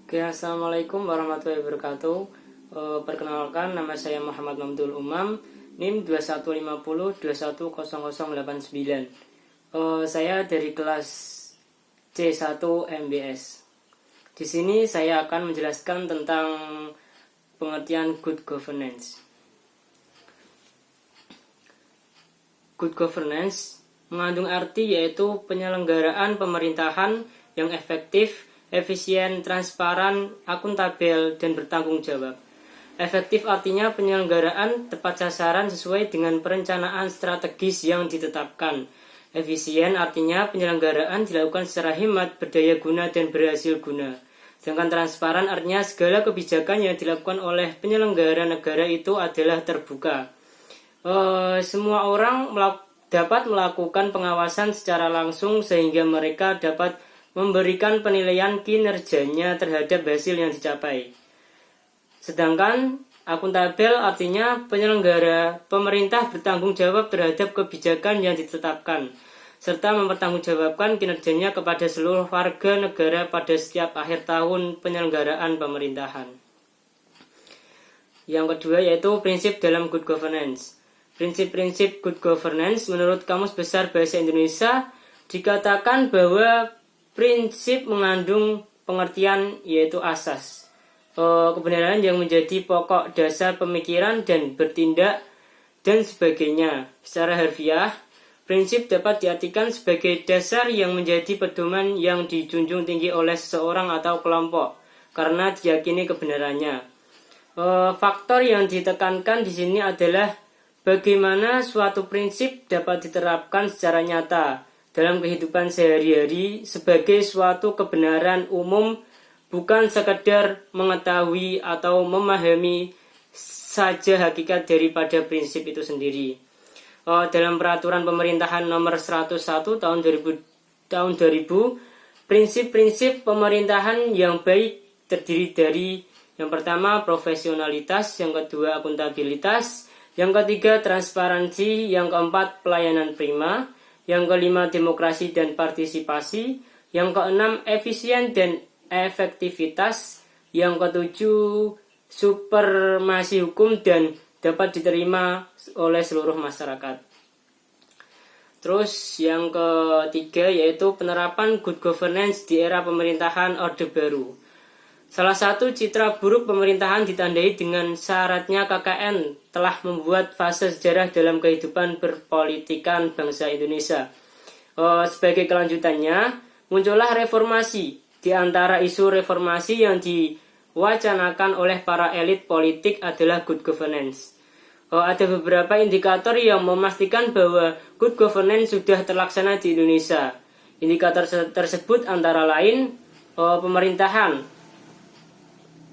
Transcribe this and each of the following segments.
Oke, assalamualaikum warahmatullahi wabarakatuh. Perkenalkan, nama saya Muhammad Mamdul Umam, NIM 2150210089. Saya dari kelas C1 MBS. Di sini saya akan menjelaskan tentang pengertian good governance. Good governance mengandung arti yaitu penyelenggaraan pemerintahan yang efektif, efisien, transparan, akuntabel, dan bertanggung jawab. Efektif artinya penyelenggaraan tepat sasaran sesuai dengan perencanaan strategis yang ditetapkan. Efisien artinya penyelenggaraan dilakukan secara hemat, berdaya guna, dan berhasil guna. Sedangkan transparan artinya segala kebijakan yang dilakukan oleh penyelenggara negara itu adalah terbuka. Semua orang dapat melakukan pengawasan secara langsung sehingga mereka dapat memberikan penilaian kinerjanya terhadap hasil yang dicapai. Sedangkan akuntabel artinya penyelenggara pemerintah bertanggung jawab terhadap kebijakan yang ditetapkan, serta mempertanggungjawabkan kinerjanya kepada seluruh warga negara pada setiap akhir tahun penyelenggaraan pemerintahan. Yang kedua yaitu prinsip dalam good governance. Prinsip-prinsip good governance menurut Kamus Besar Bahasa Indonesia dikatakan bahwa prinsip mengandung pengertian yaitu asas, kebenaran yang menjadi pokok dasar pemikiran dan bertindak dan sebagainya. Secara harfiah, prinsip dapat diartikan sebagai dasar yang menjadi pedoman yang dijunjung tinggi oleh seseorang atau kelompok karena diyakini kebenarannya. Faktor yang ditekankan di sini adalah bagaimana suatu prinsip dapat diterapkan secara nyata dalam kehidupan sehari-hari sebagai suatu kebenaran umum, bukan sekedar mengetahui atau memahami saja hakikat daripada prinsip itu sendiri. Dalam peraturan pemerintahan nomor 101 tahun 2000, prinsip-prinsip pemerintahan yang baik terdiri dari yang pertama profesionalitas, yang kedua akuntabilitas, yang ketiga transparansi, yang keempat pelayanan prima, yang kelima demokrasi dan partisipasi, yang keenam efisien dan efektivitas, yang ketujuh supremasi hukum dan dapat diterima oleh seluruh masyarakat. Terus yang ketiga yaitu penerapan good governance di era pemerintahan Orde Baru. Salah satu citra buruk pemerintahan ditandai dengan syaratnya KKN telah membuat fase sejarah dalam kehidupan berpolitikan bangsa Indonesia. Sebagai kelanjutannya, muncullah reformasi. Di antara isu reformasi yang diwacanakan oleh para elit politik adalah good governance. Ada beberapa indikator yang memastikan bahwa good governance sudah terlaksana di Indonesia. Indikator tersebut antara lain pemerintahan.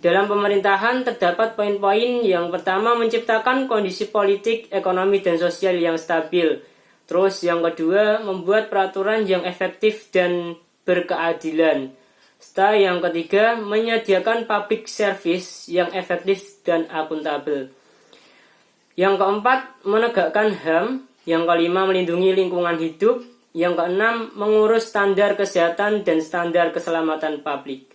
Dalam pemerintahan terdapat poin-poin yang pertama menciptakan kondisi politik, ekonomi, dan sosial yang stabil. Terus yang kedua membuat peraturan yang efektif dan berkeadilan. Serta yang ketiga menyediakan public service yang efektif dan akuntabel. Yang keempat menegakkan HAM. Yang kelima melindungi lingkungan hidup. Yang keenam mengurus standar kesehatan dan standar keselamatan publik.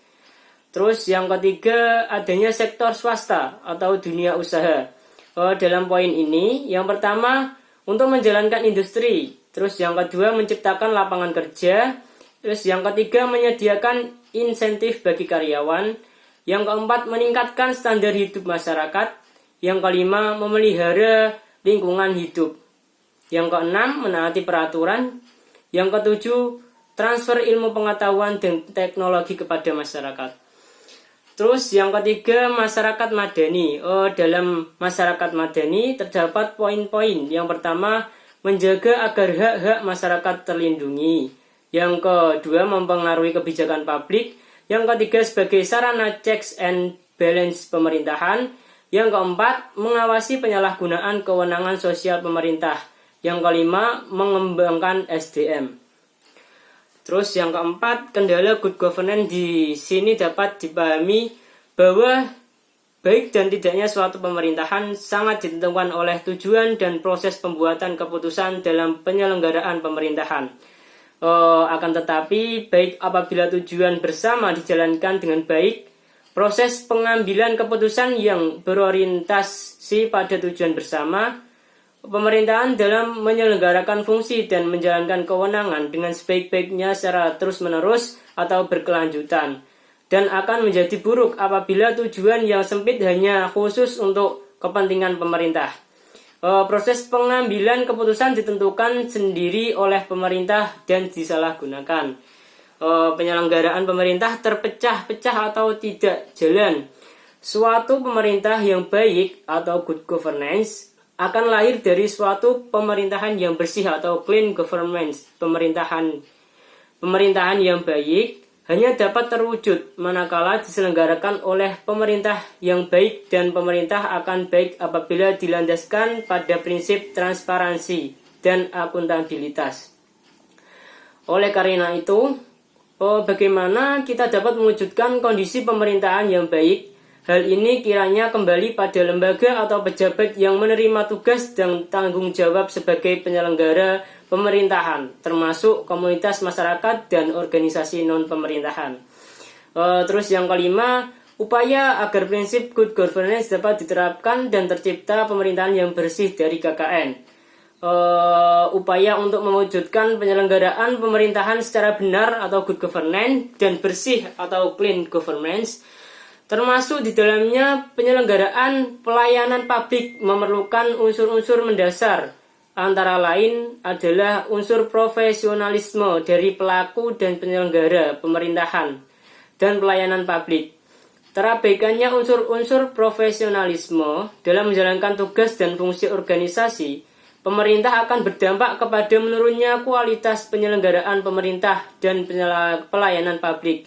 Terus yang ketiga adanya sektor swasta atau dunia usaha. Dalam poin ini yang pertama untuk menjalankan industri. Terus yang kedua menciptakan lapangan kerja. Terus yang ketiga menyediakan insentif bagi karyawan. Yang keempat meningkatkan standar hidup masyarakat. Yang kelima memelihara lingkungan hidup. Yang keenam menaati peraturan. Yang ketujuh transfer ilmu pengetahuan dan teknologi kepada masyarakat. Terus yang ketiga masyarakat madani. Dalam masyarakat madani terdapat poin-poin. Yang pertama menjaga agar hak-hak masyarakat terlindungi. Yang kedua mempengaruhi kebijakan publik. Yang ketiga sebagai sarana checks and balance pemerintahan. Yang keempat mengawasi penyalahgunaan kewenangan sosial pemerintah. Yang kelima mengembangkan SDM. Terus yang keempat, kendala good governance di sini dapat dipahami bahwa baik dan tidaknya suatu pemerintahan sangat ditentukan oleh tujuan dan proses pembuatan keputusan dalam penyelenggaraan pemerintahan. Akan tetapi, baik apabila tujuan bersama dijalankan dengan baik, proses pengambilan keputusan yang berorientasi pada tujuan bersama, pemerintahan dalam menyelenggarakan fungsi dan menjalankan kewenangan dengan sebaik-baiknya secara terus-menerus atau berkelanjutan, dan akan menjadi buruk apabila tujuan yang sempit hanya khusus untuk kepentingan pemerintah. Proses pengambilan keputusan ditentukan sendiri oleh pemerintah dan disalahgunakan. Penyelenggaraan pemerintah terpecah-pecah atau tidak jalan. Suatu pemerintah yang baik atau good governance akan lahir dari suatu pemerintahan yang bersih atau clean governance. Pemerintahan yang baik hanya dapat terwujud manakala diselenggarakan oleh pemerintah yang baik, dan pemerintah akan baik apabila dilandaskan pada prinsip transparansi dan akuntabilitas. Oleh karena itu, bagaimana kita dapat mewujudkan kondisi pemerintahan yang baik? Hal ini kiranya kembali pada lembaga atau pejabat yang menerima tugas dan tanggung jawab sebagai penyelenggara pemerintahan, termasuk komunitas masyarakat dan organisasi non-pemerintahan. Terus yang kelima, upaya agar prinsip good governance dapat diterapkan dan tercipta pemerintahan yang bersih dari KKN. Upaya untuk mewujudkan penyelenggaraan pemerintahan secara benar atau good governance dan bersih atau clean governance, termasuk di dalamnya penyelenggaraan pelayanan publik, memerlukan unsur-unsur mendasar, antara lain adalah unsur profesionalisme dari pelaku dan penyelenggara pemerintahan dan pelayanan publik. Terabaikannya unsur-unsur profesionalisme dalam menjalankan tugas dan fungsi organisasi, pemerintah akan berdampak kepada menurunnya kualitas penyelenggaraan pemerintah dan pelayanan publik.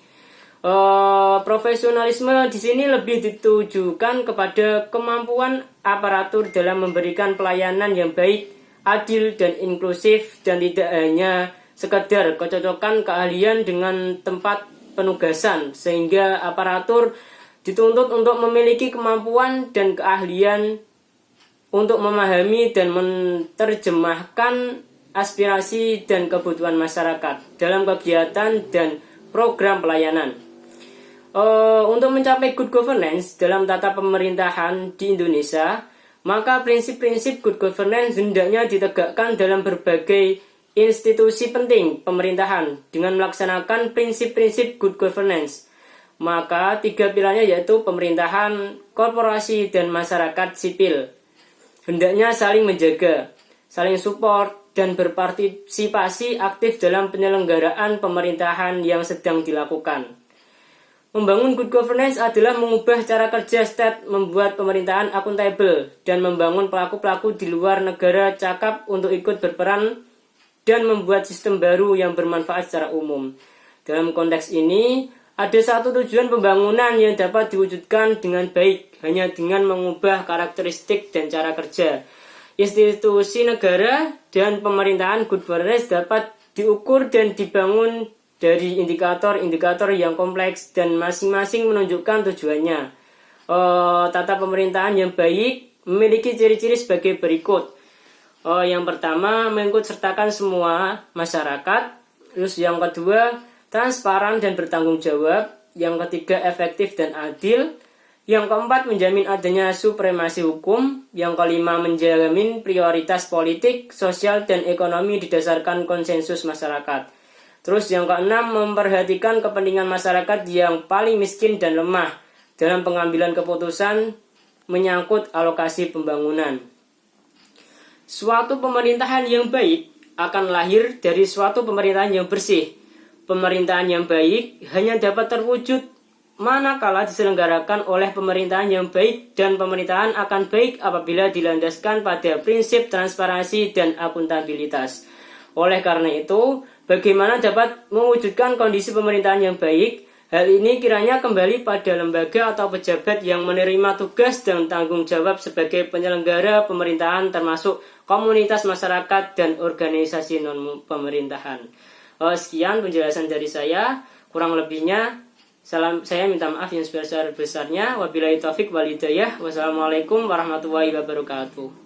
Profesionalisme di sini lebih ditujukan kepada kemampuan aparatur dalam memberikan pelayanan yang baik, adil dan inklusif, dan tidak hanya sekedar kecocokan keahlian dengan tempat penugasan, sehingga aparatur dituntut untuk memiliki kemampuan dan keahlian untuk memahami dan menerjemahkan aspirasi dan kebutuhan masyarakat dalam kegiatan dan program pelayanan. Untuk mencapai good governance dalam tata pemerintahan di Indonesia, maka prinsip-prinsip good governance hendaknya ditegakkan dalam berbagai institusi penting pemerintahan dengan melaksanakan prinsip-prinsip good governance. Maka 3 pilarnya yaitu pemerintahan, korporasi, dan masyarakat sipil hendaknya saling menjaga, saling support, dan berpartisipasi aktif dalam penyelenggaraan pemerintahan yang sedang dilakukan. Membangun good governance adalah mengubah cara kerja state, membuat pemerintahan akuntabel, dan membangun pelaku-pelaku di luar negara cakap untuk ikut berperan dan membuat sistem baru yang bermanfaat secara umum. Dalam konteks ini, ada satu tujuan pembangunan yang dapat diwujudkan dengan baik hanya dengan mengubah karakteristik dan cara kerja. Institusi negara dan pemerintahan good governance dapat diukur dan dibangun dari indikator-indikator yang kompleks dan masing-masing menunjukkan tujuannya. Tata pemerintahan yang baik memiliki ciri-ciri sebagai berikut. Yang pertama, mengikut sertakan semua masyarakat. Terus yang kedua, transparan dan bertanggung jawab. Yang ketiga, efektif dan adil. Yang keempat, menjamin adanya supremasi hukum. Yang kelima, menjamin prioritas politik, sosial, dan ekonomi didasarkan konsensus masyarakat. Terus yang keenam, memperhatikan kepentingan masyarakat yang paling miskin dan lemah dalam pengambilan keputusan menyangkut alokasi pembangunan. Suatu pemerintahan yang baik akan lahir dari suatu pemerintahan yang bersih. Pemerintahan yang baik hanya dapat terwujud manakala diselenggarakan oleh pemerintahan yang baik, dan pemerintahan akan baik apabila dilandaskan pada prinsip transparansi dan akuntabilitas. Oleh karena itu, bagaimana dapat mewujudkan kondisi pemerintahan yang baik? Hal ini kiranya kembali pada lembaga atau pejabat yang menerima tugas dan tanggung jawab sebagai penyelenggara pemerintahan, termasuk komunitas masyarakat dan organisasi non-pemerintahan. Sekian penjelasan dari saya. Kurang lebihnya, saya minta maaf yang sebesar-besarnya. Wabillahi taufik wal hidayah. Wassalamualaikum warahmatullahi wabarakatuh.